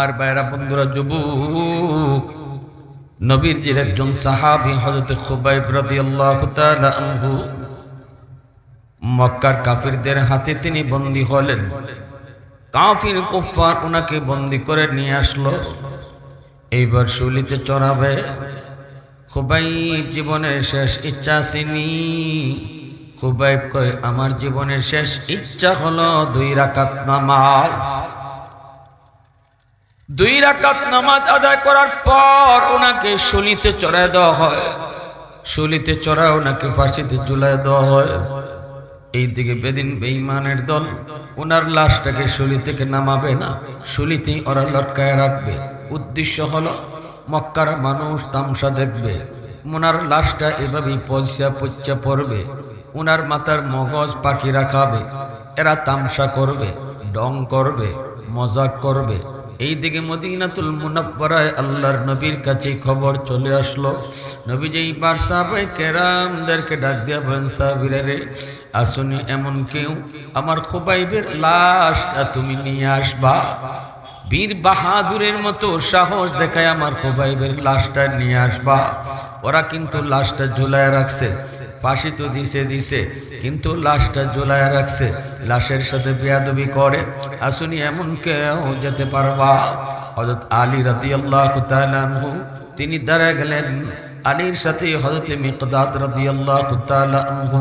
আর বাইরা বন্ধুরা, যুবক নবীজির একজন সাহাবী হযরত খুবাইব রাদিয়াল্লাহু তাআলা আনহু মক্কার কাফিরদের হাতে তিনি বন্দী হলেন। কাফির কুফার ওনাকে বন্দী করে নিয়ে আসলো। এইবার শুলিতে চড়াবে। খুবাইব জীবনের শেষ ইচ্ছা আসেনি। খুবাইব কয়, আমার জীবনের শেষ ইচ্ছা হলো 2 রাকাত নামাজ। 2 রাকাত নামাজ আদায় করার পর ওনাকে শুলিতে চড়ায় দেওয়া হয়। শুলিতে চড়া ওনাকে ফাঁসিতে ঝুলায় দেওয়া হয়। এইদিকে বেদিন বেঈমানের দল ওনার লাশটাকে শুলি থেকে নামাবে না, শুলিতেই ওরা লটকায় রাখবে। উদ্দেশ্য হলো মক্কার মানুষ তামসা দেখবে, ওনার লাশটা এভাবেই পচা পড়বে, ওনার মাথার মগজ পাখিরা খাবে, এরা তামসা করবে, ডং করবে, মজাক করবে। এইদিকে মদিনাতুল মুনাব্বারায় আল্লাহর নবীর কাছে খবর চলে আসলো। নবীজি এইবার সাহাবায়ে কেরামদেরকে ডাক দিয়া বলেন, সাহাবীরা রে, আসুনি এমন কেউ আমার খুবাইবের লাশটা তুমি নিয়ে আসবা। বীর বাহাদুরের মতো সাহস দেখায় আমার খুবাইবের লাশটা নিয়ে আসবা। ওরা কিন্তু লাশটা ঝুলায় রাখছে, ফাঁসি তো দিছে কিন্তু লাশটা ঝুলায় রাখছে, লাশের সাথে বেয়াদবি করে। আসুনি এমন কেউ যেতে পারবা? হযরত আলী রাদিয়াল্লাহু তাআলা আনহু তিনি দাঁড়ায় গেলেন। আলীর সাথে হযরত মিকদাদ রাদিয়াল্লাহু তাআলা আনহু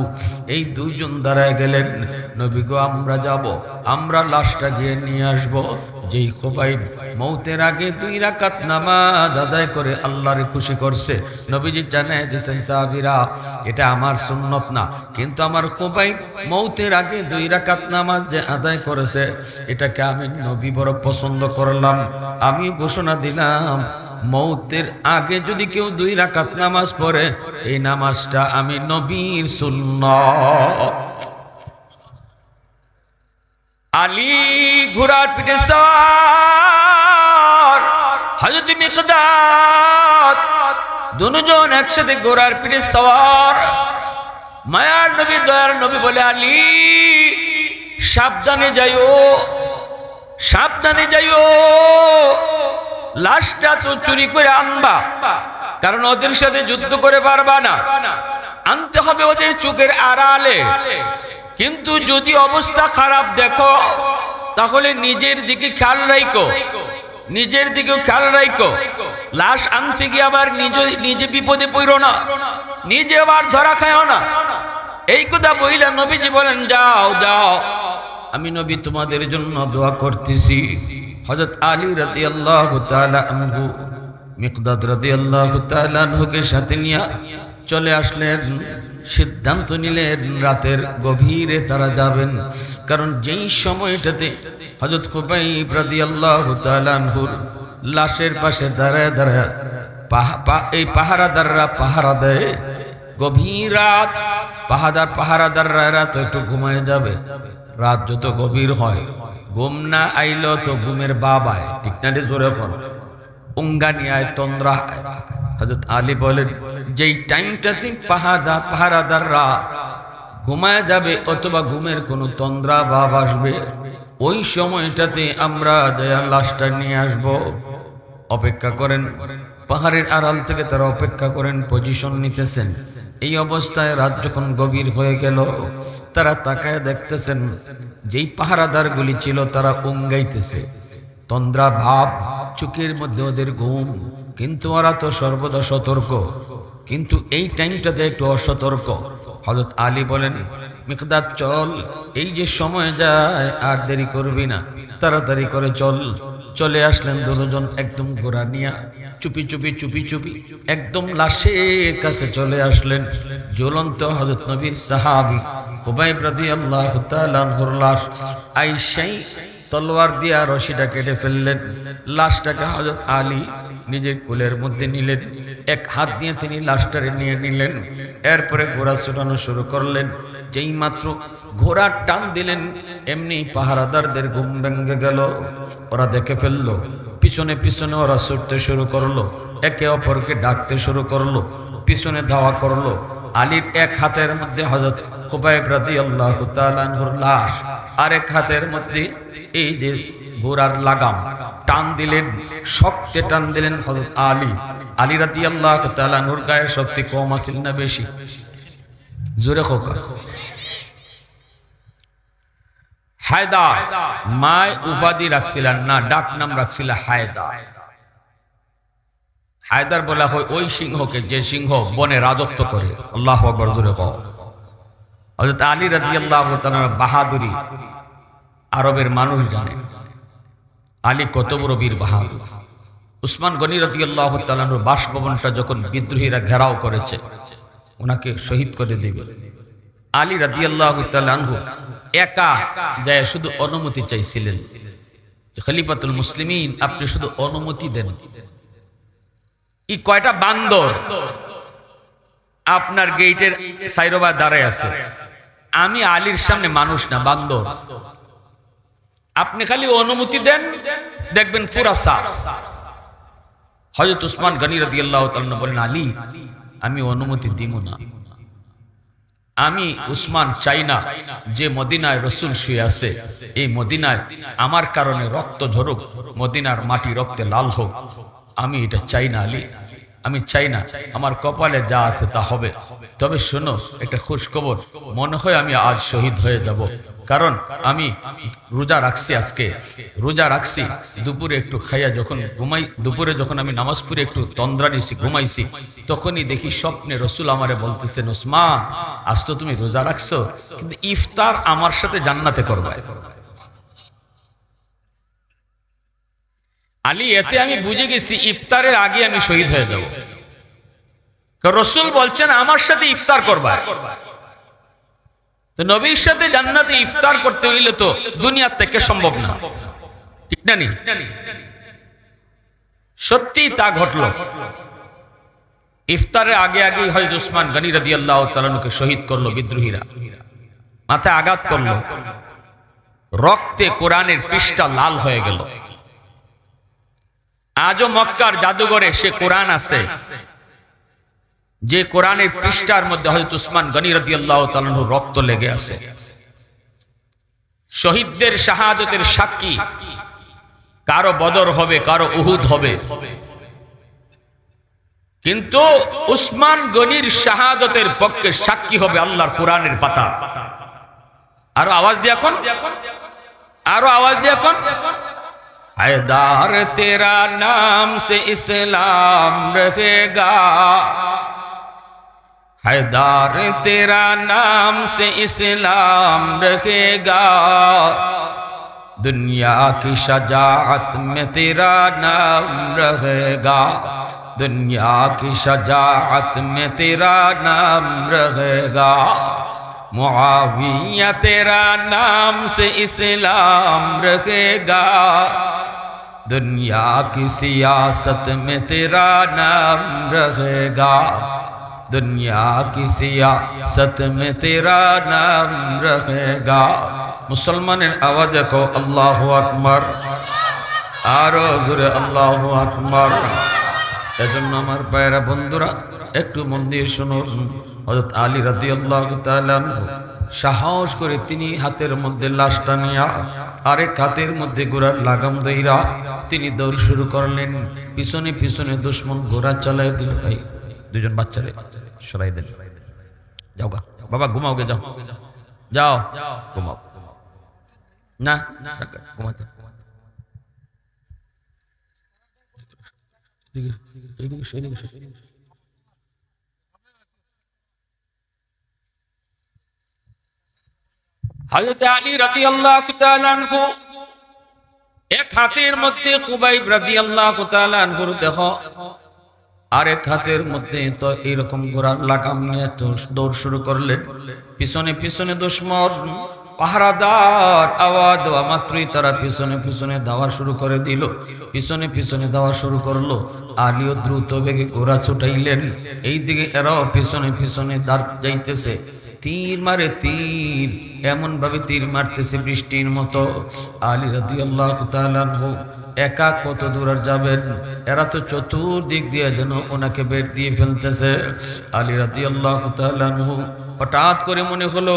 এই দুইজন দাঁড়ায় গেলেন। নবী গো, আমরা যাব, আমরা লাশটা গিয়ে নিয়ে আসব। যেই খুবাইব মৌতের আগে 2 রাকাত নামাজ আদায় করে আল্লাহরে খুশি করছে, নবীজি জানায় দিয়েছেন, সাহাবীরা এটা আমার সুন্নত না, কিন্তু আমার খুবাইব মৌতের আগে 2 রাকাত নামাজ যে আদায় করেছে এটাকে আমি নবী বড় পছন্দ করলাম। আমি ঘোষণা দিলাম, মৌতের আগে যদি কেউ 2 রাকাত নামাজ পড়ে, এই নামাজটা আমি নবীর সুন্নাত। আলী ঘোড়ার পিঠে সওয়ার, হযরত মিকদাদ দুজন একসাথে ঘোড়ার পিঠে সওয়ার। মায়ার নবী, দয়ার নবী বলে, আলী সাবধানে যাইও, সাবধানে যাইও, লাশটা তো চুরি করে আনবা, কারণ ওদের সাথে যুদ্ধ করে পারবা না, আনতে হবে ওদের চোখের আড়ালে। কিন্তু যদি অবস্থা খারাপ দেখো তাহলে নিজের দিকে খেয়াল রাখো, নিজের দিকে খেয়াল রাখো। লাশ আনতে গিয়ে আবার নিজে বিপদে পড়ো না, নিজে আবার ধরা খাও না। এই কথা বইলা নবীজি বলেন, যাও যাও, আমি নবী তোমাদের জন্য দোয়া করতেছি। হযরত আলী রাদিয়াল্লাহু তাআলা আনহু মিকদাদ রাদিয়াল্লাহু তাআলা আনহুকে সাথে নিয়ে চলে আসলেন। সিদ্ধান্ত নিলেন রাতের গভীরে তারা যাবেন, কারণ যেই সময়টাতে হযরত খুবাইব রাদিয়াল্লাহু তাআলা আনহুর লাশের পাশে দাঁড়ায় দাঁড়ায় এই পাহারাদাররা পাহারা দেয়। গভীর রাত, পাহারাদাররা রাত একটু ঘুমায় যাবে। রাত যত গভীর হয়, ঘুম না আইলো তো ঘুমের বাবায়, ঠিক না রে, জোরে ফোন উঙ্গানিয়ায় তন্দ্রা। হযরত আলী বলেন, যেই টাইমটাতে পাহারাদাররা ঘুমায় যাবে অথবা ঘুমের কোনো তন্দ্রা ভাব আসবে, ওই সময়টাতে আমরা দয়াল লাশটা নিয়ে আসব। অপেক্ষা করেন, পাহাড়ের আড়াল থেকে তারা অপেক্ষা করেন, পজিশন নিতেছেন। এই অবস্থায় রাত যখন গভীর হয়ে গেল, তারা তাকায় দেখতেছেন যেই পাহারাদারগুলি ছিল তারা উঙ্গাইতেছে, তন্দ্রা ভাব, চোখের মধ্যে ওদের ঘুম, কিন্তু ওরা তো সর্বদা সতর্ক, কিন্তু এই টাইমটাতে একটু অসতর্ক। হযরত আলী বলেন, মিকদাদ চল, এই যে সময় যায় আর দেরি করবি না, তাড়াতাড়ি করে চল। চলে আসলেন দুজন, একদম ঘোড়া নিয়ে চুপি চুপি একদম লাশের কাছে চলে আসলেন। জ্বলন্ত হযরত নবীর সাহাবী খুবাইব রাদিয়াল্লাহু তাআলা আনহুর লাশ আইসাই তলোয়ার দিয়া রশিটা কেটে ফেললেন। লাশটাকে হযরত আলী নিজের কোলের মধ্যে নিলেন, এক হাত দিয়ে তিনি লাশটারে নিয়ে নিলেন। এরপরে ঘোড়া ছুটানো শুরু করলেন। যেই মাত্র ঘোড়া টান দিলেন, এমনি পাহারাদারদের ঘুম ভেঙে গেল। ওরা দেখে ফেললো, পিছনে পিছনে ওরা ছুটতে শুরু করলো, একে অপরকে ডাকতে শুরু করলো, পিছনে ধাওয়া করলো। আলীর এক হাতের মধ্যে হযরত খুবাইব রাদিয়াল্লাহু তাআলা আনহুর লাশ, আরেক হাতের মধ্যে এই যে ঘোড়ার লাগাম টান দিলেন, শক্তে টান দিলেন হযরত আলী রাদিয়াল্লাহু তাআলা আনহুর গায়ের শক্তি কম আছিল না বেশি? জোরে খোকা। হায়দার মায় উপাধি রাখছিলেন না, ডাক নাম রাখছিল হায়দার। হায়দার বলা হয় ওই সিংহকে যে সিংহ বনে রাজত্ব করে। আল্লাহু আকবার, জোরে কও। হযরত আলী রাদিয়াল্লাহু তাআলার বাহাদুরি আরবের মানুষ জানে। আলী কত বড় বীর বাহাদুর। উসমান গনি রাদিয়াল্লাহু তাআলার বাসভবনটা যখন বিদ্রোহীরা ঘেরাও করেছে, ওনাকে শহীদ করে দিবে, আলী রাদিয়াল্লাহু তাআলা আনহু একা যায় শুধু অনুমতি চাইছিলেন, খলিফাতুল মুসলিমিন আপনি শুধু অনুমতি দেন। এই কয়টা বান্দর আপনার গেটের সাইরোবা দাঁড়ায় আছে, আমি আলীর সামনে মানুষ না, বান্দর। আপনি খালি অনুমতি দেন, দেখবেন পুরা সাফ। হযরত উসমান গনি রাদিয়াল্লাহু তাআলা বলেন, আলী আমি অনুমতি দিব না। আমি উসমান চাই না যে মদিনায় রাসূল শুয়ে আছে, এই মদিনায় আমার কারণে রক্ত ঝরুক, মদিনার মাটি রক্তে লাল হোক, আমি এটা চাই না আলী, আমি চাই না। আমার কপালে যা আছে তা হবে। তবে শোনো একটা খুশ খবর, মনে হয় আমি আজ শহীদ হয়ে যাব, কারণ আমি রোজা রাখছি, আজকে রোজা রাখছি। দুপুরে একটু খাইয়া যখন ঘুমাই, দুপুরে যখন আমি নামাজ পড়ে একটু তন্দ্রা নিয়েছি, ঘুমাইছি, তখনই দেখি স্বপ্নে রাসূল আমারে বলতেছেন, ওসমান আজ তো তুমি রোজা রাখছো, কিন্তু ইফতার আমার সাথে জান্নাতে করবে। আলী এতে আমি বুঝে গেছি ইফতারের আগে আমি শহীদ হয়ে যাব। রাসূল বলছেন আমার সাথে ইফতার করবা, তো নবীর সাথে জান্নাতে ইফতার করতে হইলে তো দুনিয়ার থেকে সম্ভব না, ঠিক না? সত্যি তা ঘটল। ইফতারের আগে আগে হযরত উসমান গনি রাদিয়াল্লাহু তাআলা কে শহীদ করলো বিদ্রোহীরা, মাথায় আঘাত করলো, রক্তে কোরআনের পৃষ্ঠা লাল হয়ে গেল। আজও মক্কার জাদুঘরে সে কোরআন আছে, যে কোরআনের পৃষ্ঠার মধ্যে হযরত উসমান গনি রাদিয়াল্লাহু তাআলা রক্ত লেগে আছে। শহীদদের শাহাদাতের সাক্ষী, কারো বদর হবে, কারো উহুদ হবে, কিন্তু উসমান গনির শাহাদাতের পক্ষে সাক্ষী হবে আল্লাহর কোরআনের পাতা। আরো আওয়াজ দিয়ে এখন, আরো আওয়াজ দিয়ে এখন। हैदार तेरा नाम से इस्लाम रहेगा, हैदार तेरा नाम से इस्लाम रहेगा, दुनिया की शजाअत में तेरा नाम रहेगा, दुनिया की शजाअत में तेरा नाम रहेगा, मुआविया तेरा नाम से इस्लाम रहेगा, दुनिया की सियासत में तेरा नाम रहेगा, दुनिया की सियासत में तेरा नाम रहेगा। मुसलमाনের आवाज को अल्लाहु अकबर, आरो जोरे अल्लाहु अकबर। এজন্য আমার ভাইরা বন্ধুরা একটু মন দিয়ে শুনুন। হযরত আলী রাদিয়াল্লাহু তাআলা সাহস করে তিনি হাতের মধ্যে লাশটা নিয়া আরেক হাতের মধ্যে ঘোড়ার লাগাম দইরা তিনি দৌড় শুরু করলেন। পিছনে পিছনে দুশমন ঘোড়া চালায় দিল। ভাই দুজন বাচ্চারে সরাই দেন, যাও গা বাবা, ঘুমাও গে, যাও যাও ঘুমাও, না ঘুমাতে হযরত আলী রাদিয়াল্লাহু তাআলা আনহু এক হাতের মধ্যে খুবাইব রাদিয়াল্লাহু তাআলা আনহুর দেহ, আরেক হাতের মধ্যে তো এরকম ঘোড়ার লাগাম নিয়ে তো দৌড় শুরু করলেন। পিছনে পিছনে দুশমন পাহারাদার আওয়াজ দেওয়া মাত্রই তারা পিছনে পিছনে ধাওয়া শুরু করে দিল, পিছনে পিছনে ধাওয়া শুরু করলো। আলীও দ্রুত বেগে ঘোড়া ছুটাইলেন, এইদিকে এরাও পিছনে পিছনে দাঁড় যাইতেছে। তীর মারে তীর, এমন ভাবে তীর মারতেছে বৃষ্টির মতো। আলী রাদিয়াল্লাহু তাআলা আনহু একা কত দূর আর যাবেন, এরা তো চতুর্দিক দিয়ে যেন ওনাকে বের দিয়ে ফেলতেছে। আলী রাদিয়াল্লাহু তাআলা আনহু হঠাৎ করে মনে হলো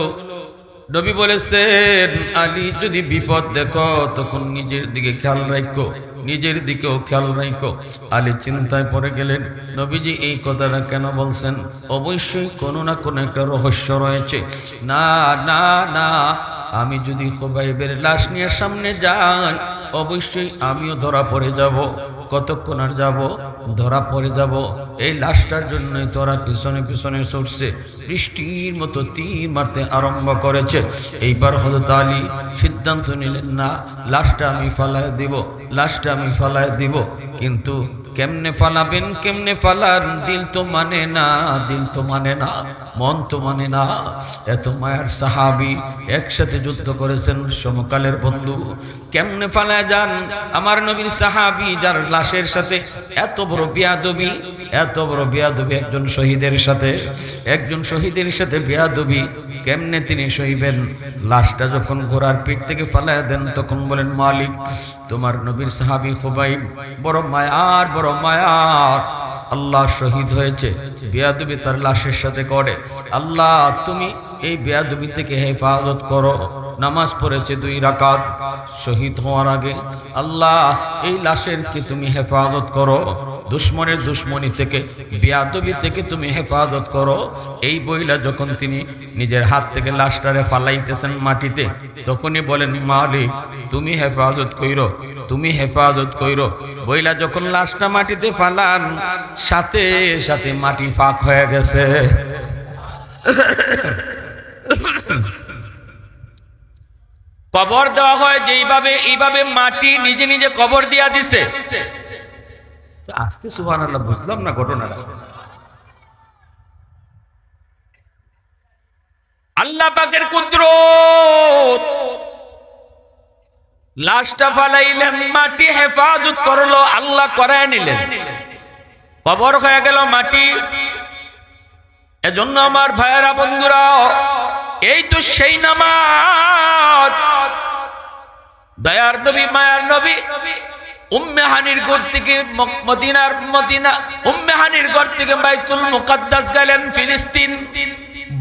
নবী বলেছেন, আলী যদি বিপদ দেখো তখন নিজের দিকে খেয়াল রাখো, নিজের দিকেও খেয়াল রাখো। আলী চিন্তায় পড়ে গেলেন, নবীজি এই কথাটা কেন বলছেন? অবশ্যই কোনো না কোনো একটা রহস্য রয়েছে। না না না, আমি যদি খুবাইবের লাশ নিয়ে সামনে যাই অবশ্যই আমিও ধরা পড়ে যাব। কতক্ষণ আর যাব? ধরা পড়ে যাব। এই লাশটার জন্যই তোরা পিছনে পিছনে ছুটছে, বৃষ্টির মতো তীর মারতে আরম্ভ করেছে। এইবার হযরত আলী সিদ্ধান্ত নিলেন, না, লাশটা আমি ফালায় দিব, লাশটা আমি ফালায় দিব। কিন্তু কেমনে ফালাবেন, কেমনে ফালান? দিল তো মানে না, দিল তো মানে না, মন তো মানে না। এত মায়ার সাহাবী একসাথে যুদ্ধ করেছেন, সমকালের বন্ধু, কেমনে ফালায় যান? আমার নবীর সাহাবী যার লাশের সাথে এত বড় বেয়াদবি, এত বড় বেয়াদবি একজন শহীদের সাথে, একজন শহীদের সাথে বেয়াদবি, কেমনে তিনি সইবেন? লাশটা যখন ঘোড়ার পিঠ থেকে ফালায় দেন তখন বলেন, মালিক, তোমার নবীর সাহাবী খুবাইব বড় মায়ার, বড় মায়ার, আল্লাহ শহীদ হয়েছে, বেয়াদবি তার লাশের সাথে করে। আল্লাহ তুমি এই বেয়াদবি থেকে হেফাজত করো। নামাজ পড়েছে 2 রাকাত শহীদ হওয়ার আগে। আল্লাহ এই লাশের কি তুমি হেফাজত করো, দুশ্মনের দুশ্মনী থেকে, বেয়াদবি থেকে তুমি হেফাজত করো। এই বইলা যখন তিনি নিজের হাত থেকে লাশটারে ফালাইতেছেন মাটিতে, তখনই বলেন, মালিক তুমি হেফাজত কইরো, তুমি হেফাজত কইরো। বইলা যখন লাশটা মাটিতে ফালান, সাথে সাথে মাটি ফাঁক হয়ে গেছে। কবর দেওয়া হয় যেইভাবে, এইভাবে মাটি নিজে নিজে কবর দিয়া দিছে। আস্তে সুবহানাল্লাহ, বুঝলাম না ঘটনাটা। আল্লাহ পাকের কুদরত, লাশটা ফালাইলেন, মাটি হেফাজত করলো, আল্লাহ করায় নিলেন, কবর হয়ে গেল মাটি। এজন্য আমার ভাইয়েরা, বন্ধুরা, এই তো সেই নামাজ দয়ার নবী, মায়ার নবী উম্মে হানির ঘর থেকে মদিনা উম্মে হানির ঘর থেকে বাইতুল মুকাদ্দাস গেলেন ফিলিস্তিন।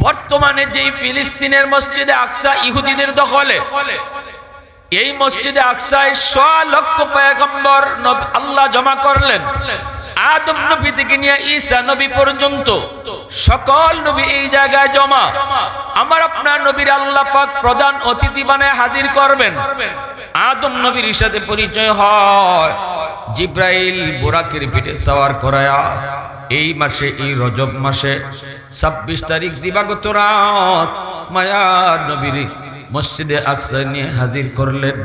বর্তমানে যেই ফিলিস্তিনের মসজিদে আকসা ইহুদিদের দখলে, এই মসজিদে আকসায় 100 লক্ষ পয়গম্বর আল্লাহ জমা করলেন। আদম নবী থেকে নিয়ে ঈসা নবী পর্যন্ত সকল নবী এই জায়গায় জমা। আমার আপনার নবীর আল্লাহ পাক প্রধান অতিথি বানায় হাজির করবেন। আদম নবীর সাথে পরিচয় হয় জিব্রাইল বুরাকের পিঠে সওয়ার করায়া এই মাসে, এই রজব মাসে 26 তারিখ দিবাগত রাত মায়ার নবীর মসজিদে আকসা নিয়ে হাজির করলেন।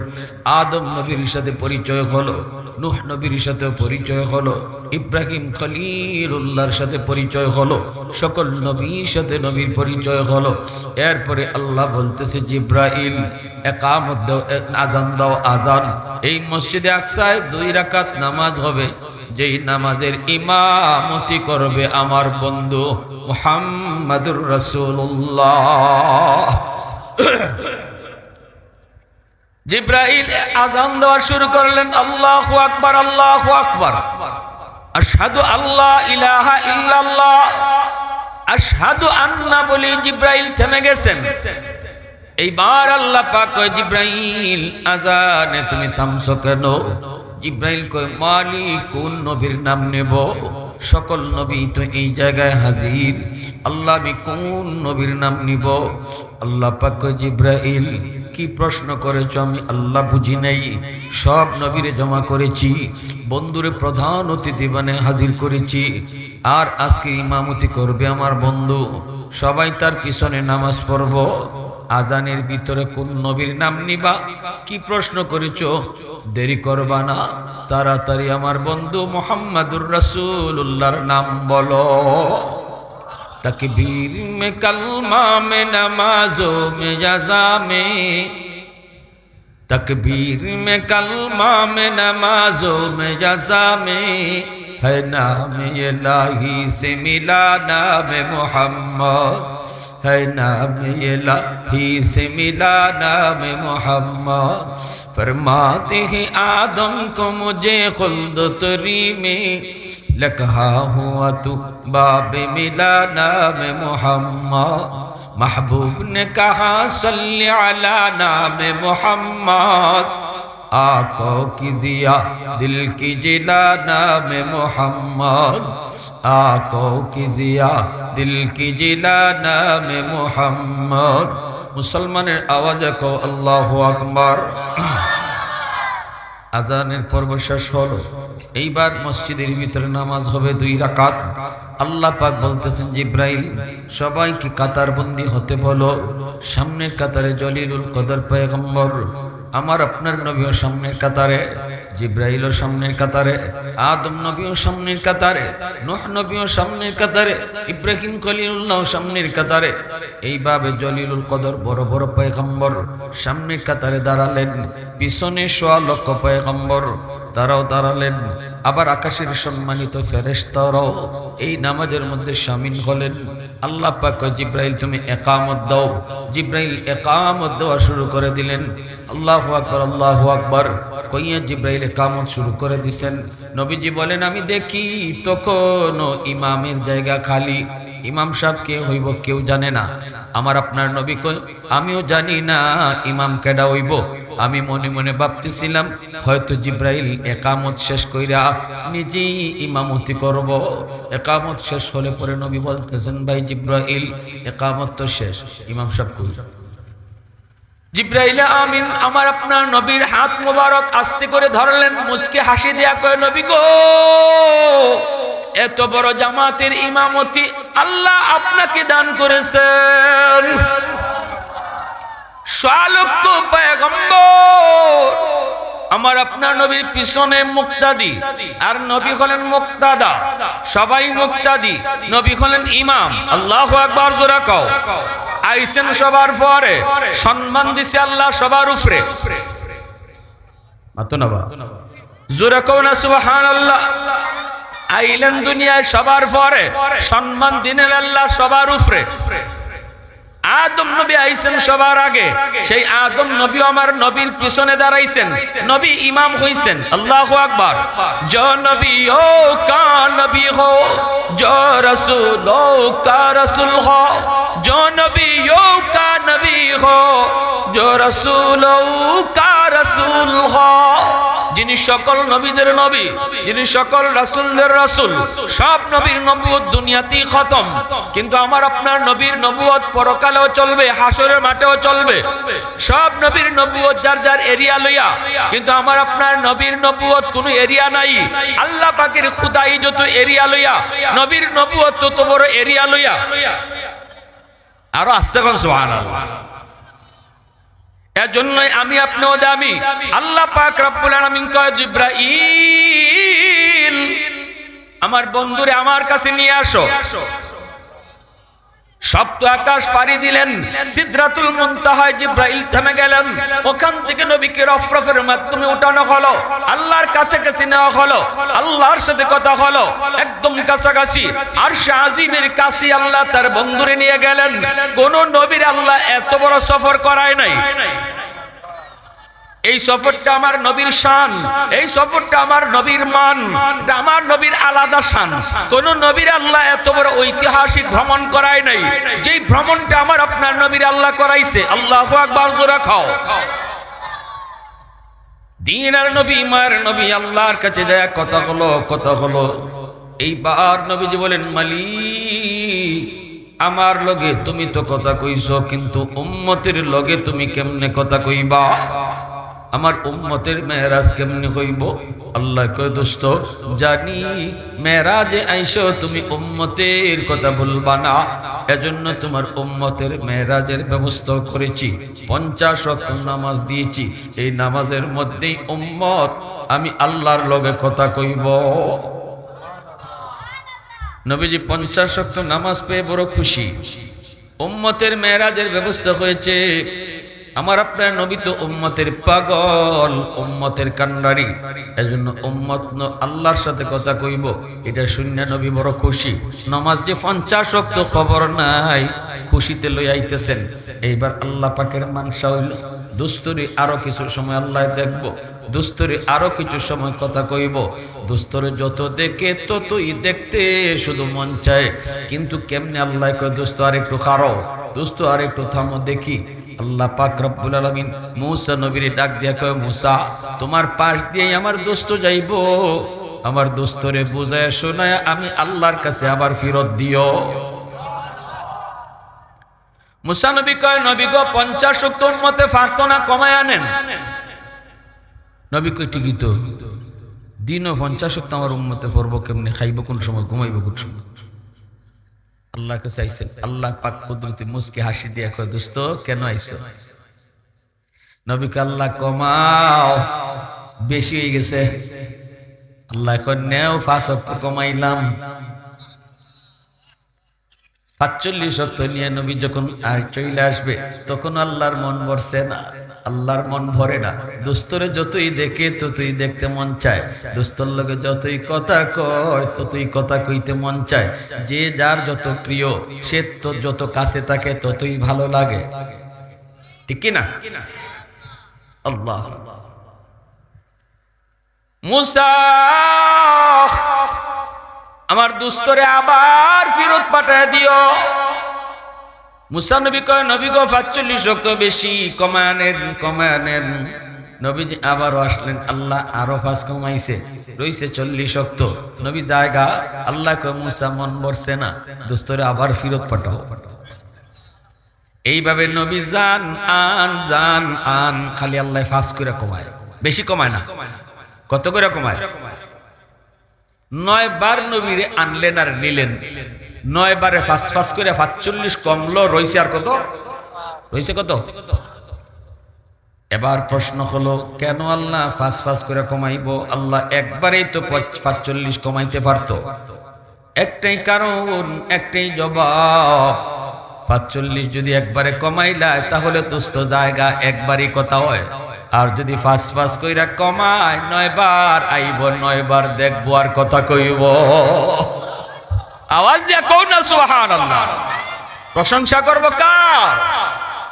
আদম নবীর সাথে পরিচয় হলো, নূহ নবীর সাথে পরিচয় হলো, ইব্রাহিম খলিলুল্লাহর সাথে পরিচয় হলো, সকল নবীর সাথে নবীর পরিচয় হলো। এরপরে আল্লাহ বলতেছে, জিব্রাইল একামত দাও, আজান দাও, আজান। এই মসজিদে আকসায় 2 রাকাত নামাজ হবে, যেই নামাজের ইমামতি করবে আমার বন্ধু মুহাম্মাদুর রাসূলুল্লাহ। জিব্রাইল আযান দেওয়া শুরু করলেন, আল্লাহু আকবার, আল্লাহু আকবার, আশহাদু আল্লা ইলাহা ইল্লাল্লাহ, আশহাদু আন্না বলি জিব্রাইল থেমে গেছেন। এইবার আল্লাহ পাক কয়, জিব্রাইল আযানে তুমি থামছো কেন? জিব্রাইল কয়, মালিক কোন নবীর নাম নেব? সকল নবী তো এই জায়গায় হাজির, আল্লাহ আমি কোন নবীর নাম নিব? আল্লাহ পাক কয়, জিব্রাইল কি প্রশ্ন করেছো আমি আল্লাহ বুঝি নাই, সব নবীরে জমা করেছি, বন্ধুরে প্রধান অতিথি বানিয়ে হাজির করেছি, আর আজকে ইমামতি করবে আমার বন্ধু, সবাই তার পিছনে নামাজ পড়ব। আজানের ভিতরে কোন নবীর নাম নিবা? কি প্রশ্ন করেছো? দেরি করবা না, তাড়াতাড়ি আমার বন্ধু মুহাম্মাদুর রাসূলুল্লাহর নাম বলো। तकबीर में कलमा में नमाजों में जज़ा में, तकबीर में कलमा में नमाजों में जज़ा में, है नाम इलाही से मिला नाम मोहम्मद, है नाम इलाही से मिला नाम मोहम्मद। फरमाते हैं आदम को मुझे खुल्द तरी में लखा हुआ तू बाब मिला नाम मोहम्मद महबूब ने कहा सल्ली अला नाम मोहम्मद आंखों की जिया दिल की जिला नाम मोहम्मद आंखों की जिया दिल की जिला नाम मोहम्मद मुसलमाনের आवाज को अल्लाहु আকবার আজানের পর্ব শেষ হলো এইবার মসজিদের ভিতরে নামাজ হবে 2 রাকাত আল্লাহ পাক বলতেছেন জিব্রাইল সবাইকে কাতারবন্দি হতে বলো সামনের কাতারে জলিলুল কদর পয়গম্বর আমার আপনার নবীও সামনের কাতারে জিব্রাইলও সামনের কাতারে আদম নবীও সামনের কাতারে নূহ নবীও সামনের কাতারে ইব্রাহিম খলিলুল্লাহ সামনের কাতারে এইভাবে জলিলুল কদর বড় বড় পয়গম্বর সামনের কাতারে দাঁড়ালেন পিছনে 100 লক্ষ পয়গম্বর তারাও দাঁড়ালেন আবার আকাশের সম্মানিত ফেরেশতারাও এই নামাজের মধ্যে শামিল হলেন আল্লাহ পাক জিব্রাইল তুমি ইকামত দাও জিব্রাইল ইকামত দেওয়া শুরু করে দিলেন আল্লাহু আকবার কইয়া জিব্রাইল ইকামত শুরু করে দিবেন নবীজি বলেন আমি দেখি তখন ইমামের জায়গা খালি ইমাম সাহেব কে হইব কেউ জানে না আমার আপনার নবী কই আমিও জানি না ইমাম কেডা হইব আমি মনে মনে ভাবতেছিলাম হয়তো জিব্রাইল ইকামত শেষ কইরা নিজেই ইমামতি করব ইকামত শেষ হলে পরে নবী বলতেছেন ভাই জিব্রাইল ইকামত তো শেষ ইমাম সাহেব কই জিব্রাইল আমিন আমার আপনার নবীর হাত মোবারক আস্তে করে ধরলেন মুচকে হাসি দেয়া কয় নবী গো এত বড় জামাতের ইমামতি আল্লাহ আপনাকে দান করেছেন 100 লক্ষ পয়গম্বর আমার আপনার নবীর পিছনে মুক্তাদি আর নবী হলেন মুক্তাদা সবাই মুক্তাদি নবী হলেন ইমাম আল্লাহু আকবার জোরে কও আইসেন সবার পরে সম্মান দিছে আল্লাহ সবার উপরে মাতনাবা জোরে কও না সুবহানাল্লাহ আইলেন দুনিয়ায় সবার পরে সম্মান দিলেন আল্লাহ সবার উপরে আদম নবী আইছেন সবার আগে সেই আদম নবী আমার নবীর পিছনে দাঁড়াইছেন নবী ইমাম হইছেন আল্লাহু আকবার जो नबी हो का नबी हो जो रसूल हो का रसूल हो जो नबी हो का नबी हो जो रसूल हो का रसूल हो যিনি সকল নবীদের নবী যিনি সকল রাসূলদের রাসূল সব নবীর নবুয়ত দুনিয়াতেই খতম কিন্তু আমার আপনার নবীর নবুয়ত পরকালেও চলবে হাসরের মাঠেও চলবে সব নবীর নবুয়ত যার যার এরিয়া লইয়া কিন্তু আমার আপনার নবীর নবুয়ত কোনো এরিয়া নাই আল্লাহ পাকের খুদাই যত এরিয়া লইয়া নবীর নবুয়ত তত বড় এরিয়া লইয়া আরো আস্তে কোন সুবহানাল্লাহ এজন্যই আমি আপনিও দামি আল্লাহ পাক রব্বুল আলামিন কয় জিব্রাইল আমার বন্ধুরে আমার কাছে নিয়ে আসো সপ্ত আকাশ পাড়ি দিলেন সিদরাতুল মুনতাহায় জিব্রাইল থেমে গেলেন ওখান থেকে নবীকে রফরফের মাধ্যমে উঠানো হলো আল্লাহর কাছে কাছে নেওয়া হলো আল্লাহর সাথে কথা হলো একদম কাছাকাছি আরশে আজিমের কাছে আল্লাহ তার বন্ধুরে নিয়ে গেলেন কোন নবীর আল্লাহ এত বড় সফর করায় নাই এই সফরটা আমার নবীর শান এই সফরটা আমার নবীর মান আমার নবীর আলাদা শান কোন নবীর আল্লাহ এত বড় ঐতিহাসিক ভ্রমণ করায় নাই যেই ভ্রমণটা আমার আপনার নবীর আল্লাহ করাইছে আল্লাহু আকবার জোরে খাও দিনের নবী মায়ের নবী আল্লাহর কাছে যায় কথা হলো এইবার নবীজি বলেন মালিক আমার লগে তুমি তো কথা কইছো কিন্তু উম্মতের লগে তুমি কেমনে কথা কইবা আমার উম্মতের মেরাজ কেমনে হইব আল্লাহ কয় দোস্ত জানি মেরাজে আইসো তুমি উম্মতের কথা বলবা না এজন্য তোমার উম্মতের মেরাজের ব্যবস্থা করেছি 50 ওয়াক্ত নামাজ দিয়েছি এই নামাজের মধ্যেই উম্মত আমি আল্লাহর লগে কথা কইব নবীজি 50 ওয়াক্ত নামাজ পেয়ে বড় খুশি উম্মতের মেরাজের ব্যবস্থা হয়েছে আমার আপনার নবী তো উম্মতের পাগল উম্মতের কান্ডারি এজন্য উম্মত আল্লাহর সাথে কথা কইব এটা শুনে নবী বড় খুশি নামাজ যে 50 ওয়াক্ত খবর নাই খুশিতে লই আইতেছেন এইবার আল্লাহ পাকের মানসা হইল দুস্তরে আরো কিছু সময় আল্লাহ দেখবো, দুস্তরে আরো কিছু সময় কথা কইব। দুস্তরে যত দেখে ততই দেখতে শুধু মন চায়, কিন্তু কেমনে আল্লাহ কয় দোস্ত আর একটু খারো, দোস্ত আর একটু থামো দেখি। আল্লাহ পাক রব্বুল আলামিন মূসা নবীর ডাক দিয়া কয়, মূসা তোমার পাশ দিয়ে আমার দোস্ত যাইবো, আমার দোস্তরে বুঝায় শোনায় আমি আল্লাহর কাছে আবার ফিরত দিও। মূসা নবী কয়, নবী গো 50 ওয়াক্ত উম্মতে পারতো না, কমায় আনেন। নবী কয় ঠিকই তো, দিনও 50 ওয়াক্ত আমার উম্মতে পড়বো কেমনে, খাইব কোন সময়, ঘুমাইব কোন সময়। আল্লাহর কাছে আইছেন, আল্লাহ পাক কুদরতি মুস্কি হাসি দিয়া কয়, দোস্ত কেন আইছো? নবী কয়, আল্লাহ কমাও, বেশি হয়ে গেছে। আল্লাহ কয়, নেও 5 ওয়াক্ত কমাইলাম। 45 ওয়াক্ত নিয়ে নবী যখন আর চলে আসবে, তখন আল্লাহর মন ভরছে না, আল্লাহর মন ভরে না। দোস্তরে যতই দেখে ততই দেখতে মন চায়, দোস্তর লগে যতই কথা কয় ততই কথা কইতে মন চায়। যে যার যত প্রিয় সে তো যত কাছে থাকে ততই ভালো লাগে, ঠিক কি না? আল্লাহ মূসা আমার দুস্তরে আবার ফেরত পাঠায় দিও। মূসা নবী কয়, নবী গো 45 ওয়াক্ত বেশি, কমায় আনেন, কমায় আনেন। নবীজি আবারও আসলেন, আল্লাহ আরো 5 কমাইছে, রইছে 40 ওয়াক্ত। নবী জায়গা, আল্লাহ কয়, মূসা মন ভরছে না, দুস্তরে আবার ফেরত পাঠাও। এইভাবে নবী জান আন, খালি আল্লাহ 5 করে কমায়, বেশি কমায় না। কত করে কমায়? 9 বার নবীরে আনলেন আর নিলেন, 9 বারে 5 করে 45 কমলো, রইছে আর কত? রইছে কত? এবার প্রশ্ন হলো, কেন আল্লাহ 5 করে কমাইবো? আল্লাহ একবারেই তো 45 কমাইতে পারতো। একটাই কারণ, একটাই জবাব, 45 যদি একবারে কমাইলায় তাহলে দোস্ত জায়গা একবারই কথা হয়। আর যদি 5 কইরা কমায় 9 বার আইব, 9 বার দেখবো আর কথা কইব। আওয়াজ দিয়া কও না সুবহানাল্লাহ। প্রশংসা করব কার?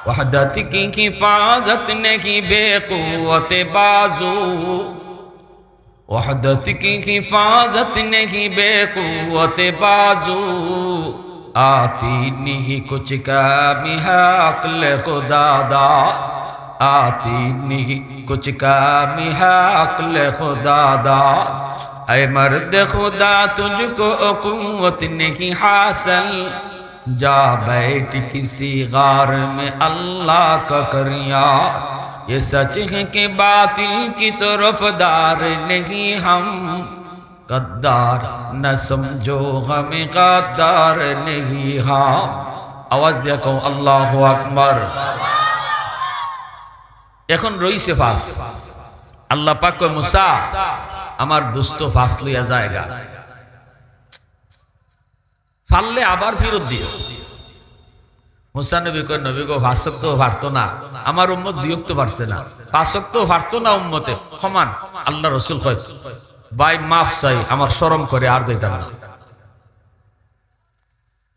ওয়াহদাত কি হিফাজত নেহি বেকুওয়াতে বাজু, ওয়াহদাত কি হিফাজত নেহি বেকুওয়াতে বাজু, आती नहीं कुछ कामी हक़ल खुदा दा, आती नहीं कुछ कामी हक़ल खुदा दा। ऐ मर्द खुदा तुझको क़ुव्वत नहीं हासिल, जा बैठ किसी गार में अल्लाह का करिया। ये सच है कि बातिल की तरफदार नहीं हम, गद्दार न समझो हमें गद्दार नहीं हम। आवाज दिया कहो अल्लाहु আকবার। এখন রইছে 5। আল্লাহ পাক কয়, মুসা আমার দোস্ত 5 লইয়া জায়গা, ফাললে আবার ফেরত দিও। মুসা নবী কয়, নবী গো 5 তো পারতো না, আমার উম্মত 2 তো পারছে না, 5 তো পারতো না উম্মতে সমান। আল্লাহ রাসূল কয়, ভাই মাফ চাই, আমার শরম করে আর দিতাম না।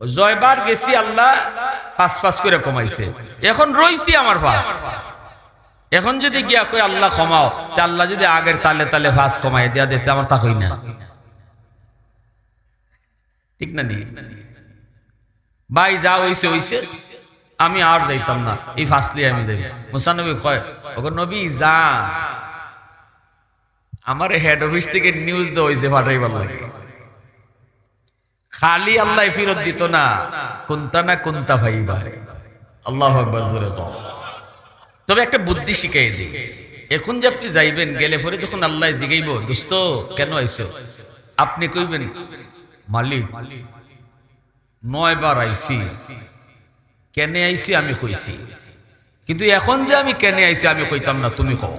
জয়বার গেছি, আল্লাহ 5 করে কমাইছে, এখন রইছি আমার 5। এখন যদি গিয়া কই আল্লাহ ক্ষমাও, তে আল্লাহ যদি আগের তালে তালে 5 কমাই দিয়া দিতে আমার তা কই না, ঠিক না? নি ভাই যা হইছে হইছে, আমি আর যাইতাম না, এই 5 লিয়ে আমি যাই। মুসা নবী কয়, ওগো নবী যা, আমার হেড অফিস থেকে নিউজ দেওয়া হয়েছে, পাঠাইবার লাগে। খালি আল্লাহ ফিরত দিত না, কোনটা না কোনটা ভাই ভাই। আল্লাহু আকবার জোরে কও। তবে একটা বুদ্ধি শিখাই দিই, এখন যে আপনি যাইবেন, গেলে পরে যখন আল্লাহ জিগাইব, দোস্ত কেন আইছো, আপনি কইবেন, মালিক 9 বার আইছি, কেনে আইছি আমি কইছি, কিন্তু এখন যে আমি কেনে আইছি আমি কইতাম না, তুমি কও।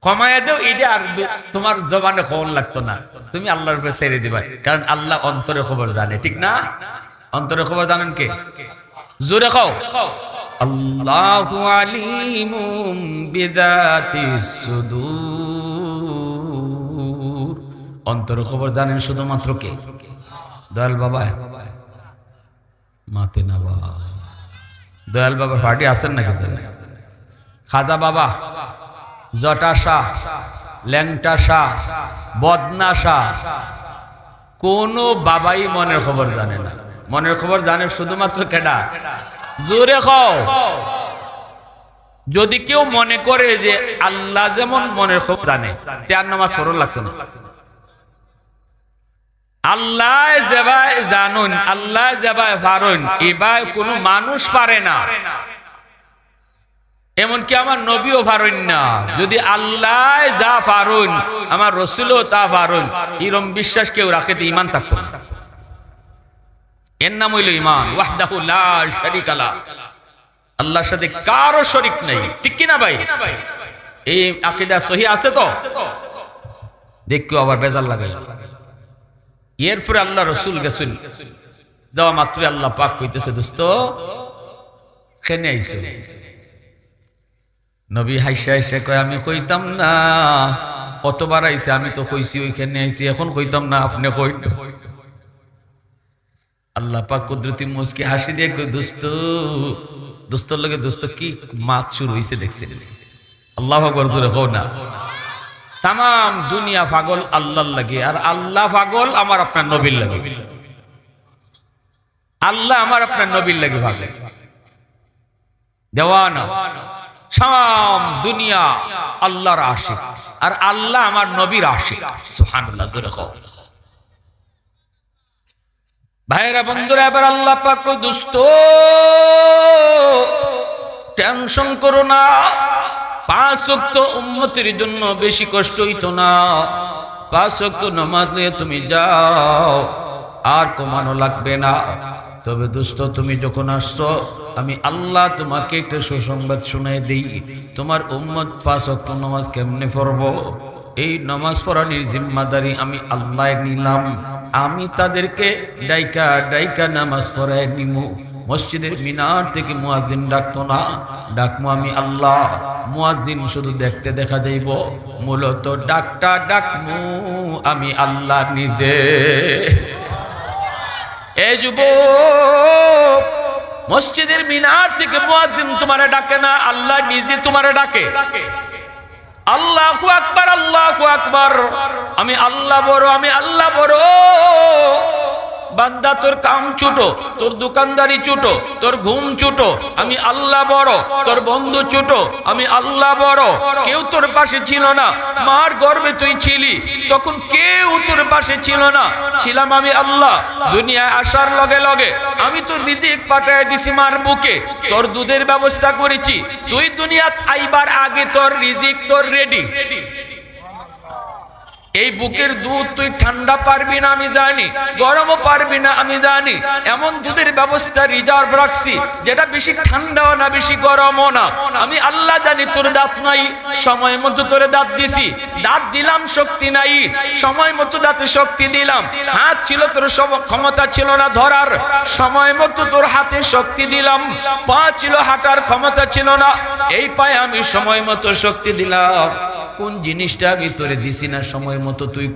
কমায় দেও, এটা আর তোমার জবানে খবর লাগতো না, তুমি আল্লাহর উপরে ছেড়ে দিবা, কারণ আল্লাহ অন্তরে খবর জানে, ঠিক না? অন্তরে খবর জানেন কে? জোরে খাও, আল্লাহু আলিমুম বিযাতিস সুদূর। অন্তরে খবর জানেন শুধুমাত্র কে? দয়াল বাবা মাতে না বাবা। দয়াল বাবা পার্টি আছেন নাকি? খাজা বাবা, জটা শাহ, ল্যাংটা শাহ, বদনা শাহ, কোন বাবাই মনের খবর জানে না। মনের খবর জানে শুধুমাত্র কেডা? জোরে খাও। যদি কেউ মনে করে যে আল্লাহ যেমন মনের খবর জানে, তার নামাজ পড়ন লাগতো না। আল্লাহ যেভাবে জানুন, আল্লাহ যেভাবে পারেন, এবার কোনো মানুষ পারে না, এমনকি আমার নবীও পারেন না। যদি আল্লাহ যা পারেন, আমার রাসূলও তা পারেন, এরকম বিশ্বাস কেউ রাখে তো ঈমান থাকতো না। এর নাম হইল ঈমান। ওয়াহদাহু লা শারীকা লাহ, আল্লাহর সাথে কারো শরীক নেই। ঠিক কি না ভাই? এই আকীদা সহি আছে তো? দেখো আবার বেজাল লাগাই। এরপরে আল্লাহ রাসূল গেছেন, যাওয়া মাত্র আল্লাহ পাক কইতেছে, দোস্ত কেনে আইছো? নবী হাইসা হাইসা কয়, আমি কইতাম না, কতবার আইছে, আমি তো কইছি ওইখানে আইছি, এখন কইতাম না, আপনি কই। আল্লাহ পাক কুদরতি মুস্কি হাসি দিয়ে কই, দোস্ত, দোস্তর লগে দোস্ত কি মাত শুরু হইছে দেখছেন? আল্লাহু আকবার, জোরে কও না। তাম দুনিয়া পাগল আল্লাহর লাগে, আর আল্লাহ পাগল আমার আপনার নবীর লাগে। আল্লাহ আমার আপনার নবীর লাগে ভাগে দেওয়ানা। সাম দুনিয়া আল্লাহর আশিক, আর আল্লাহ আমার নবীর আশিক। সুবহানাল্লাহ, জোরে কও। ভাইরা বন্ধুরা, এবার আল্লাহ পাক কই, দোস্ত টেনশন করো না, 5 ওয়াক্ত উম্মতের জন্য বেশি কষ্ট হইতো না। 5 ওয়াক্ত নামাজ নিয়ে তুমি যাও, আর কমানো লাগবে না। তবে দোস্ত, তুমি যখন আসছো, আমি আল্লাহ তোমাকে একটা সুসংবাদ শুনাই দিই। তোমার উম্মত 5 ওয়াক্ত নামাজ কেমনে পড়বো, এই নামাজ পড়ানোর জিম্মাদারি আমি আল্লাহ নিলাম। আমি তাদেরকে ডাইকা ডাইকা নামাজ পড়ায় নিমু। মসজিদের মিনার থেকে মুয়াজ্জিন ডাকতো না, ডাকমু আমি আল্লাহ। মুয়াজ্জিন শুধু দেখতে দেখা যাইব, মূলত ডাকটা ডাকমু আমি আল্লাহ নিজে। এই যুবক, মসজিদের মিনার থেকে মুয়াজ্জিন তোমারে ডাকে না, আল্লাহ নিজে তোমারে ডাকে। আল্লাহু আকবার, আল্লাহু আকবার। আমি আল্লাহ বড়, আমি আল্লাহ বড়। বান্দা, তোর কাম ছোট, তোর দোকানদারি ছোট, তোর ঘুম ছোট, আমি আল্লাহ বড়। তোর বন্ধু ছোট, আমি আল্লাহ বড়। কেউ তোর পাশে ছিল না, মার গর্ভে তুই ছিলি, তখন কেউ তোর পাশে ছিল না, ছিলাম আমি আল্লাহ। দুনিয়ায় আসার লগে লগে আমি তোর রিজিক পাঠায় দিছি মার বুকে, তোর দুধের ব্যবস্থা করেছি। তুই দুনিয়াত আইবার আগে তোর রিজিক তোর রেডি। এই বুকের দুধ তুই ঠান্ডা পারবি না আমি জানি, গরমও পারবি না আমি জানি। এমন দুধের ব্যবস্থা রিজার্ভ রাখছি, যেটা বেশি ঠান্ডাও না বেশি গরমও না। আমি আল্লাহ জানি তোর দাঁত নাই, সময় মতো তোরে দাঁত দিছি। দাঁত দিলাম, শক্তি নাই, সময় মতো দাঁতে শক্তি দিলাম। হাত ছিল, তোর ক্ষমতা ছিল না ধরার, সময় মতো তোর হাতে শক্তি দিলাম। পা ছিল, হাঁটার ক্ষমতা ছিল না, এই পায়ে আমি সময় মতো শক্তি দিলাম। কোন জিনিসটা আমি তোরে দিছি না সময় মতো, তুই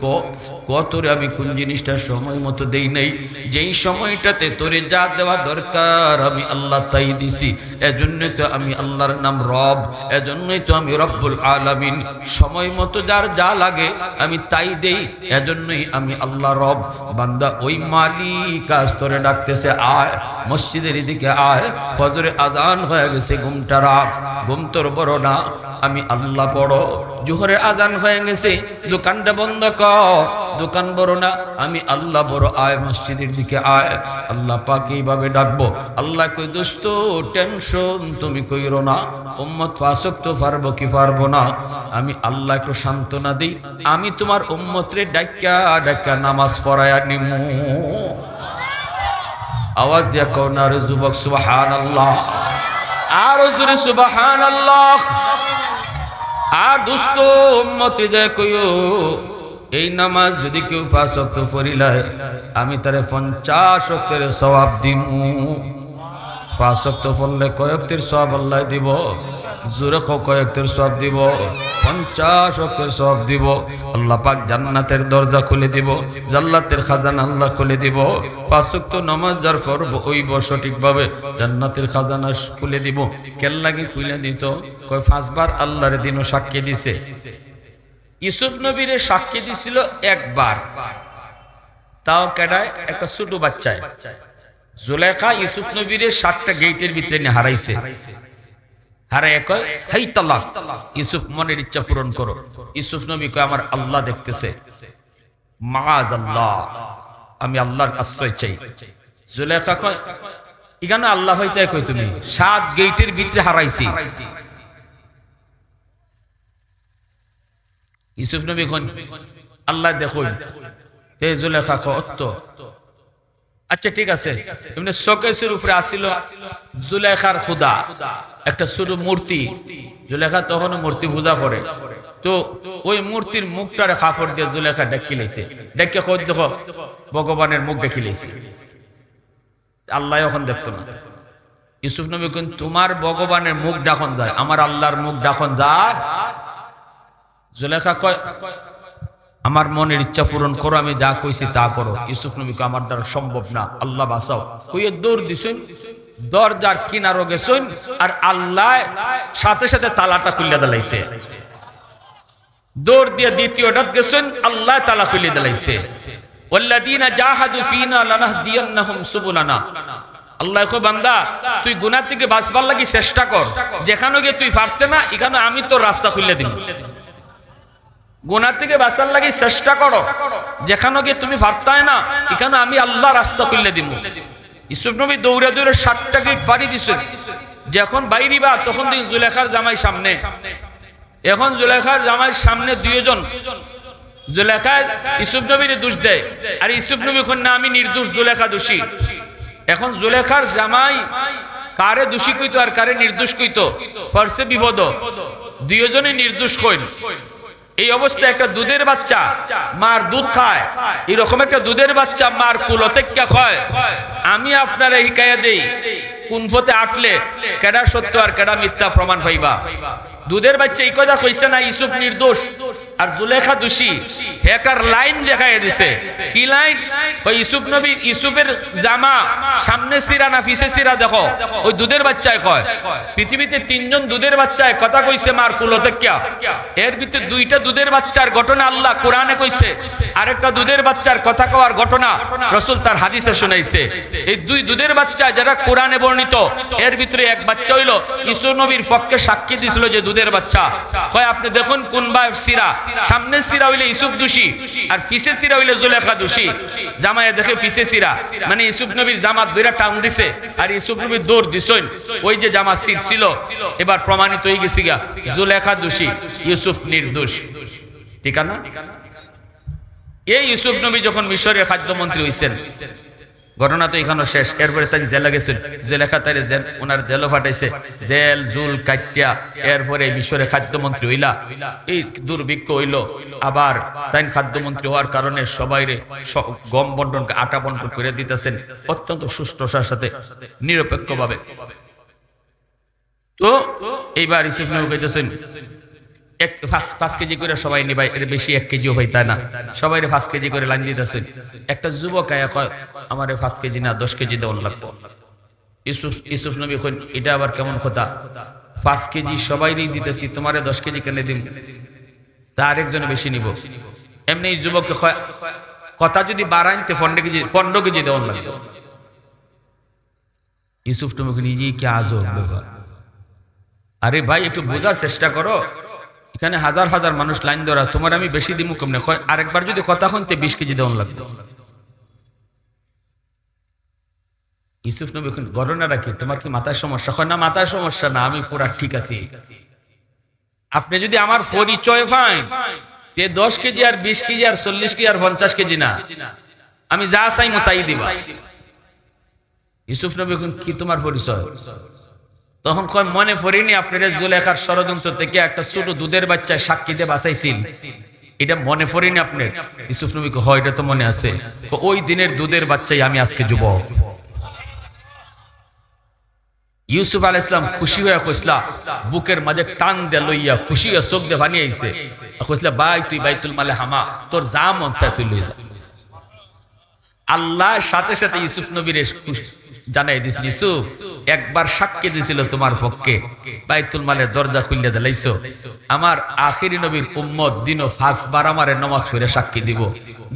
তোরে আমি কোন জিনিসটা সময় মতো দেই নাই? যেই সময়টাতে তোরে যা দেওয়া দরকার আমি আল্লাহ তাই দিছি। এজন্যই তো আমি আল্লাহর নাম রব, এজন্যই তো আমি রব্বুল আলামিন। সময় মতো যার যা লাগে আমি তাই দেই, এজন্যই আমি আল্লাহ রব। বান্দা, ওই মালিক আজ তোরে ডাকতেছে, আয় মসজিদের দিকে আয়। ফজরে আজান হয়ে গেছে, ঘুমটা রাখ, ঘুম তোর বড় না, আমি আল্লাহ বড়। জোহরের আজান হয়ে গেছে, দোকানটা বন্ধ কর, দোকান বড় না, আমি আল্লাহ বড়, আয় মসজিদের দিকে আয়। আল্লাহ পাক এইভাবে ডাকবো। আল্লাহ কই, দোস্ত টেনশন তুমি কইরো না, উম্মত 5 ওয়াক্ত পারবো কি পারবো না, আমি আল্লাহ একটু সান্ত্বনা দিই। আমি তোমার উম্মতরে ডাক্কা ডাক্কা নামাজ পড়ায়া নিমু। আওয়াজ দিয়া কও না রে যুবক, সুবহানাল্লাহ। আর জোরে সুবহানাল্লাহ। আর দোস্ত উম্মতে দেখো, এই নামাজ যদি কেউ 5 ওয়াক্ত পড়িলায়, আমি তারে 50 ওয়াক্তের সওয়াব দিমু। 5 ওয়াক্ত পড়লে কয় ওয়াক্তের সওয়াব আল্লাহ দিব? জোরে কয়েকটার সওয়াব দিব, 50 ওয়াক্তের সওয়াব দিব। আল্লাহ পাক জান্নাতের দরজা খুলে দিব, জান্নাতের খাজানা আল্লাহ খুলে দিব। 5 ওয়াক্ত নামাজ যার পড়ব ওইব সঠিকভাবে জান্নাতের খাজানা খুলে দিব। কেন লাগে খুলে দিত? কয় 5 বার আল্লাহর দিনও সাক্ষী দিছে। ইউসুফ নবীরে সাক্ষী দিছিল একবার, তাও কেডায়? একটা ছোট বাচ্চায়। জুলেখা ইউসুফ নবীরে 7টা গেটের ভিতরে নিয়ে হারাইছে। হারাই কয় হাই তালাক, ইউসুফ মনের ইচ্ছা পূরণ করো। ইউসুফ নবী কয় আমার আল্লাহ দেখতেছে, মাআযাল্লাহ, আমি আল্লাহর আশ্রয় চাই। জুলেখা কয় এখানে আল্লাহ হইতে কই তুমি? 7 গেটের ভিতরে হারাইছি। ইউসুফ নবী কোন আল্লাহ দেখুন। হে জুলেখা কত, আচ্ছা ঠিক আছে। এমনি শোকেসের উপরে আসিল জুলেখার খুদা, একটা ছোট মূর্তি। জুলেখা তখনও মূর্তি পূজা করে, তো ওই মূর্তির মুখটারে কাপড় দিয়ে জুলেখা ডেকে লাইছে। ডেকে কই দেখো ভগবানের মুখ দেখে লাইছে। আল্লাহ এখন দেখতো না। ইউসুফ নবী কোন তোমার ভগবানের মুখ ডাখন যায়, আমার আল্লাহর মুখ ডাখন যায়। জুলেখা কয় আমার মনের ইচ্ছা পূরণ করো, আমি যা কইছি তা করো। ইউসুফ নবী কয় আমার দ্বারা সম্ভব না, আল্লাহ বাঁচাও। কইয়ে দৌড় দিছেন, দরজার কিনারো গেছেন, আর আল্লাহ সাথে সাথে তালাটা খুলে দিলাইছে। দৌড় দিয়ে দ্বিতীয়টা গেছেন, আল্লাহ তালা খুলে দিলাইছে। ওয়াল্লাযীনা জাহাদু ফীনা লানাহদিয়ান্নাহুম সুবুলানা। আল্লাহ কয় বান্দা তুই গুনাহ থেকে বাঁচবার লাগি চেষ্টা কর, যেখানে গিয়ে তুই পারতে না এখানে আমি তোর রাস্তা খুলে দিব। গুনাহ থেকে বাঁচার লাগি চেষ্টা করো, যেখানে গিয়ে তুমি পারতাই না এখানে আমি আল্লাহ রাস্তা খুলে দিব। ইউসুফ নবী দৌড়ে দৌড়ে 7টা গেট পাড়ি দিছেন। যখন বাইরিবা তখন দিন জুলেখার জামাই সামনে। এখন জুলেখার জামাই সামনে 2 জন। জুলেখা ইউসুফ নবীর দোষ দেয়, আর ইউসুফ নবী কোন না আমি নির্দোষ, জুলেখা দোষী। এখন জুলেখার জামাই কারে দোষী কইতো আর কারে নির্দোষ কইতো, ফারসে বিপদ। 2 জনে নির্দোষ কইন। এই অবস্থায় একটা দুধের বাচ্চা মার দুধ খায়, এরকম একটা দুধের বাচ্চা মার কুলতেক্কা খায়। আমি আপনারা হিকায়া দেই, কোন পথে আটলে কেডা সত্য আর কেডা মিথ্যা প্রমাণ পাইবা। দুধের বাচ্চা এই কথা কইছে না ইউসুফ নির্দোষ আর জুলেখা দোষী। হেকার লাইন দেখায় দিছে। কি লাইন? কই ইউসুফ নবী ইউসুফের জামা সামনে সিরা না পিছে সিরা দেখো। ওই দুধের বাচ্চায় কয় পৃথিবীতে 3 জন দুধের বাচ্চায় কথা কইছে মার কুলতেক্কা। এর ভিতরে 2টা দুধের বাচ্চার ঘটনা আল্লাহ কোরআনে কইছে, আরেকটা দুধের বাচ্চার কথা কওয়ার ঘটনা রাসূল তার হাদিসে শুনাইছে। এই 2 দুধের বাচ্চা যারা কোরআনে বর্ণিত, এর ভিতরে এক বাচ্চা হইলো ইউসুফ নবীর পক্ষে সাক্ষী দিছিল যে দুধের বাচ্চা। কয় আপনি দেখুন কোন বা সিরা, সামনের সিরা হইলে ইউসুফ দোষী আর পিছে সিরা হইলে জুলেখা দোষী। জামায়ে দেখে পিছে সিরা, মানে ইউসুফ নবীর জামা দুইটা টান দিছে আর ইউসুফ নবী দৌড় দিছেন। ওই যে জামা সির ছিল, এবার প্রমাণিত হয়ে গেছে গা জুলেখা দোষী, ইউসুফ নির্দোষ। ঠিক না? এই ইউসুফ নবী যখন মিশরের খাদ্যমন্ত্রী হইছেন, ঘটনা তো এখানে শেষ। এরপরে তাই জেলে গেছেন, জেলেখা তাই ওনার জেলও ফাটাইছে, জেল জুল কাটিয়া এরপরে মিশরে খাদ্যমন্ত্রী হইলা। এই দুর্ভিক্ষ হইল, আবার তাই খাদ্যমন্ত্রী হওয়ার কারণে সবাইরে গম বন্টন আটা বন্টন করে দিতেছেন অত্যন্ত সুষ্ঠুতার সাথে, নিরপেক্ষভাবে। তো এইবার ইউসুফ নবী কইতেছেন 5 কেজি করে সবাই নিবাই, এর বেশি 1 কেজিও হইতা না, সবাই 5 কেজি করে লাইন দিতেছেন। একটা যুবক আয়া কয় আমারে 5 কেজি না 10 কেজি দেওয়ার লাগবে। ইউসুফ নবী কইন এটা আবার কেমন কথা? 5 কেজি সবাই দিতেছি, তোমারে 10 কেজি কেন দিম? তা আরেকজনে বেশি নিব। এমনি যুবককে কয় কথা যদি বাড়াইতে 15 কেজি দেওয়ার লাগবে। ইউসুফ নবী কইন এই কি আজব ব্যাপার। আরে ভাই একটু বোঝার চেষ্টা করো, এখানে হাজার হাজার মানুষ লাইন ধরা, তোমার আমি বেশি দিমু কেমনে? আরেকবার যদি কথা শুনতে 20 কেজি দেওয়ান লাগবে। ইউসুফ নবী ঘটনা রাখি, তোমার কি মাথায় সমস্যা? না মাথায় সমস্যা না, আমি পুরা ঠিক আছি। আপনি যদি আমার পরিচয় পান 10 কেজি আর 20 কেজি আর 40 কেজি আর 50 কেজি না, আমি যা চাই তাই দিবা। ইউসুফ নবী কি তোমার পরিচয়? তখন কয় মনে পড়িনি আপনারা জুলেখার ষড়যন্ত্র থেকে একটা ছোট দুধের বাচ্চা সাক্ষীতে বাঁচাইছিল, এটা মনে পড়িনি আপনার? ইউসুফ নবী কয় এটা তো মনে আছে। ওই দিনের দুধের বাচ্চাই আমি আজকে যুবক। ইউসুফ আলাইহিস সালাম খুশি হয়ে কইসলা, বুকের মাঝে টান দে লইয়া খুশি হয়ে চোখ দিয়ে পানি আইছে, কইসলা ভাই তুই বাইতুল মালে হামা, তোর যা মন চায় তুই লই যা। আল্লাহ সাথে সাথে ইউসুফ নবীর জানাই দিয়েছিল, ইউসুফ একবার সাক্ষী দিয়েছিল তোমার পক্ষে, বাইতুল মালের দরজা খুলে দিলাইছো। আমার আখিরি নবীর উম্মত দিনও 5 বার আমারে নামাজ পড়ে সাক্ষী দিব,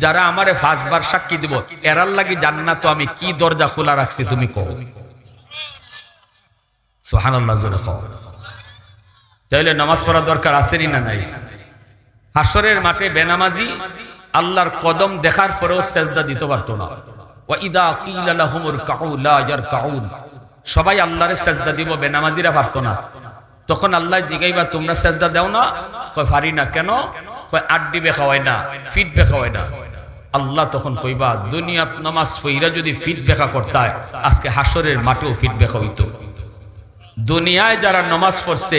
যারা আমারে 5 বার সাক্ষী দিব এরার লাগি জান্নাত তো আমি কি দরজা খোলা রাখছি তুমি কও। সুবহানাল্লাহ জোরে কও। তাইলে নামাজ পড়ার দরকার আছেই না নাই? হাসরের মাঠে বেনামাজি আল্লাহর কদম দেখার পরেও সেজদা দিতে পারতো না। ওয়া ইযা কিলা লাহুমুর কাউ লা ইয়ারকাউন, সবাই আল্লাহরে সেজদা দিব, বেনামাজিরা পারতো না। তখন আল্লাহ জিগাইবা তোমরা সেজদা দাও না? কয় পারি না। কেন? কয় আড্ডি বেখাওয়াই না, ফিট বেখাওয়াই না। আল্লাহ তখন কইবা দুনিয়াত নামাজ পড়া যদি ফিট বেখা করতায় আজকে হাসরের মাঠেও ফিট বেখা হইতো। দুনিয়ায় যারা নামাজ পড়ছে